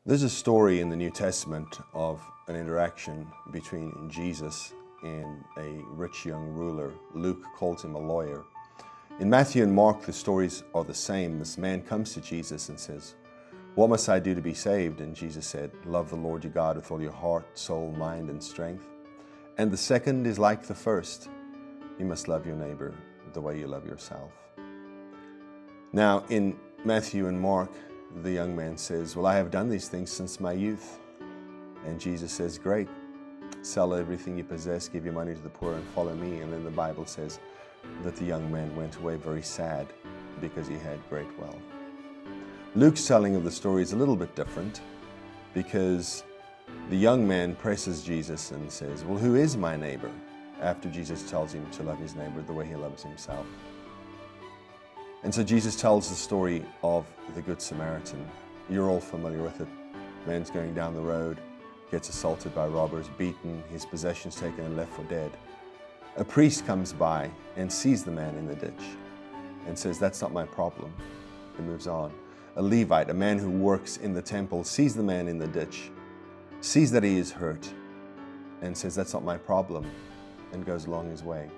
There's a story in the New Testament of an interaction between Jesus and a rich young ruler. Luke calls him a lawyer. In Matthew and Mark, the stories are the same. This man comes to Jesus and says, "What must I do to be saved?" And Jesus said, "Love the Lord your God with all your heart, soul, mind, and strength. And the second is like the first. You must love your neighbor the way you love yourself." Now, in Matthew and Mark, the young man says, "Well, I have done these things since my youth." And Jesus says, "Great, sell everything you possess, give your money to the poor, and follow me." And then the Bible says that the young man went away very sad because he had great wealth. Luke's telling of the story is a little bit different because the young man presses Jesus and says, "Well, who is my neighbor?" after Jesus tells him to love his neighbor the way he loves himself. And so Jesus tells the story of the Good Samaritan. You're all familiar with it. Man's going down the road, gets assaulted by robbers, beaten, his possessions taken and left for dead. A priest comes by and sees the man in the ditch and says, "That's not my problem," and moves on. A Levite, a man who works in the temple, sees the man in the ditch, sees that he is hurt, and says, "That's not my problem," and goes along his way.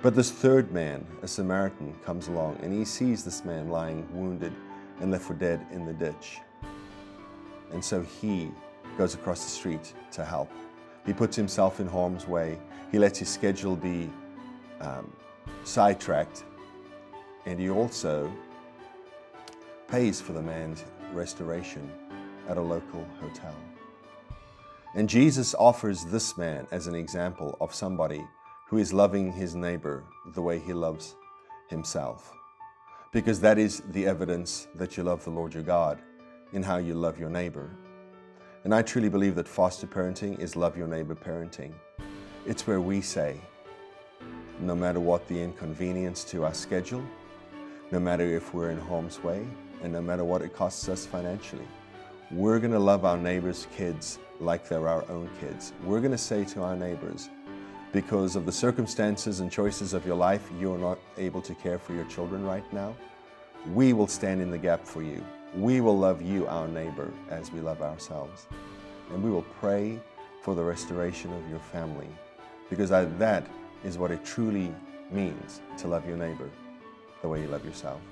But this third man, a Samaritan, comes along and he sees this man lying wounded and left for dead in the ditch. And so he goes across the street to help. He puts himself in harm's way. He lets his schedule be sidetracked, and he also pays for the man's restoration at a local hotel. And Jesus offers this man as an example of somebody who is loving his neighbor the way he loves himself. Because that is the evidence that you love the Lord your God in how you love your neighbor. And I truly believe that foster parenting is love your neighbor parenting. It's where we say, no matter what the inconvenience to our schedule, no matter if we're in harm's way, and no matter what it costs us financially, we're going to love our neighbors' kids like they're our own kids. We're going to say to our neighbors, because of the circumstances and choices of your life, you're not able to care for your children right now, we will stand in the gap for you. We will love you, our neighbor, as we love ourselves. And we will pray for the restoration of your family, because that is what it truly means to love your neighbor the way you love yourself.